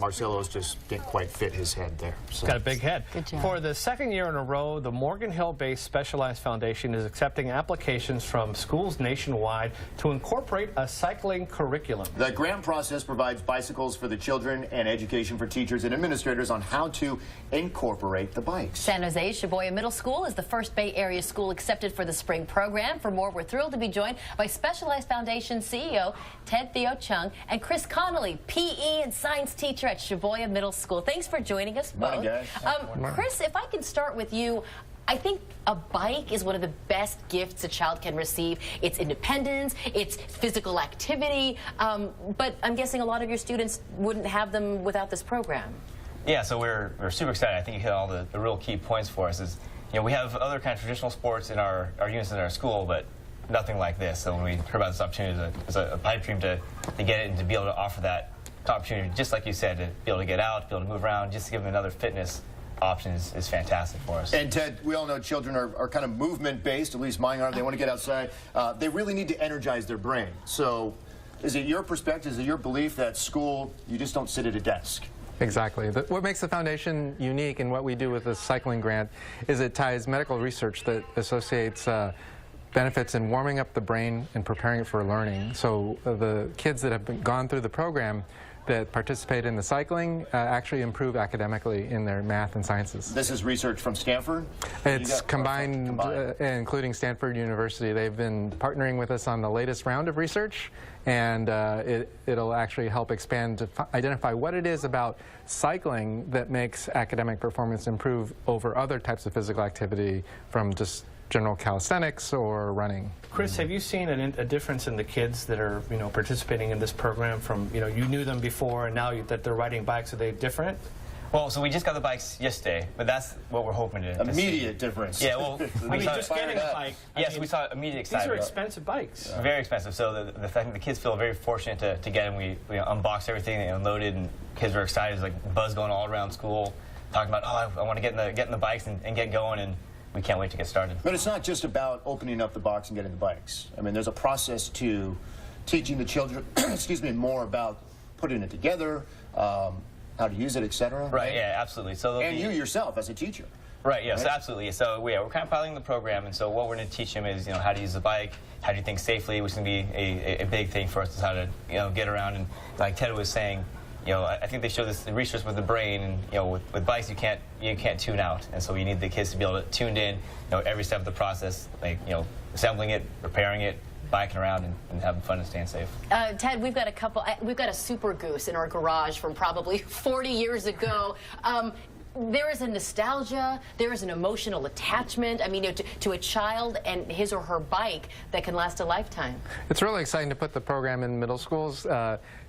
Marcelo's just didn't quite fit his head there. So. Got a big head. Good job. For the second year in a row, the Morgan Hill-based Specialized Foundation is accepting applications from schools nationwide to incorporate a cycling curriculum. The grant process provides bicycles for the children and education for teachers and administrators on how to incorporate the bikes. San Jose's Chaboya Middle School is the first Bay Area school accepted for the spring program. For more, we're thrilled to be joined by Specialized Foundation CEO Ted Chung and Chris Connolly, PE and science teacher at Chaboya Middle School. Thanks for joining us both. Morning, guys. Chris, if I can start with you, I think a bike is one of the best gifts a child can receive. It's independence, it's physical activity, but I'm guessing a lot of your students wouldn't have them without this program. Yeah, so we're super excited. I think you hit all the real key points for us. Is, you know, we have other kind of traditional sports in our units in our school, but nothing like this. So when we heard about this opportunity, it was a pipe dream to get it and to be able to offer that opportunity, just like you said, to be able to get out, to be able to move around, just to give them another fitness option is fantastic for us. And Ted, we all know children are kind of movement-based, at least mine are. They want to get outside. They really need to energize their brain. So is it your perspective, is it your belief that school, you just don't sit at a desk? Exactly. What makes the foundation unique and what we do with the cycling grant is it ties medical research that associates benefits in warming up the brain and preparing it for learning. So the kids that have gone through the program that participate in the cycling actually improve academically in their math and sciences. This is research from Stanford? It's combined. Including Stanford University. They've been partnering with us on the latest round of research, and it'll actually help expand to identify what it is about cycling that makes academic performance improve over other types of physical activity from just general calisthenics or running. Chris, have you seen a difference in the kids that are, participating in this program from, you knew them before and now that they're riding bikes? Are they different? Well, so we just got the bikes yesterday, but that's what we're hoping to Immediate difference. Yeah, well, I mean, just getting a bike. Yes, we saw immediate excitement. These are expensive bikes. Very expensive. So the fact that the kids feel very fortunate to get them. We unboxed everything, they unloaded, and kids were excited. It was like buzz going all around school, talking about, oh, I want to get in the bikes and get going, and we can't wait to get started. But it's not just about opening up the box and getting the bikes. I mean, there's a process to teaching the children, excuse me, more about putting it together, how to use it, etc. Right, yeah, absolutely. So and you yourself as a teacher. Right, yes, absolutely. So we're kind of piloting the program, and so what we're going to teach them is, how to use the bike, how do you think safely, which is going to be a big thing for us, is how to, get around. And like Ted was saying, I think they show this research with the brain, and with bikes you can't tune out, and so you need the kids to be able to tune in, every step of the process, like assembling it, repairing it, biking around, and having fun and staying safe. Ted, we've got a Super Goose in our garage from probably 40 years ago. There is a nostalgia, there is an emotional attachment, I mean, to a child and his or her bike that can last a lifetime. It's really exciting to put the program in middle schools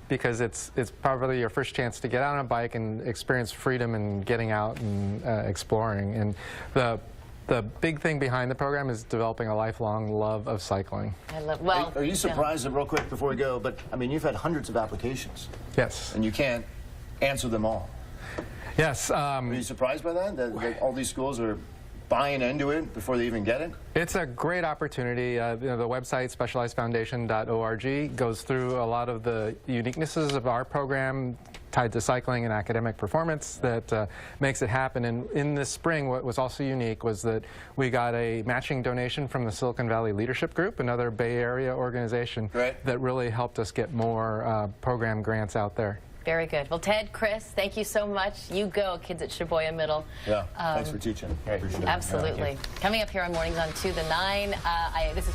because it's probably your first chance to get out on a bike and experience freedom and getting out and exploring. And the big thing behind the program is developing a lifelong love of cycling. Are you surprised, real quick before we go, but I mean, you've had hundreds of applications. Yes. And you can't answer them all. Yes. Are you surprised by that all these schools are buying into it before they even get it? It's a great opportunity. The website, specializedfoundation.org, goes through a lot of the uniquenesses of our program tied to cycling and academic performance that makes it happen. And in this spring, what was also unique was that we got a matching donation from the Silicon Valley Leadership Group, another Bay Area organization that really helped us get more program grants out there. Very good. Well, Ted, Chris, thank you so much. You go, kids at Chaboya Middle. Yeah, thanks for teaching. I appreciate it. Absolutely. Coming up here on Mornings on 2 to 9, this is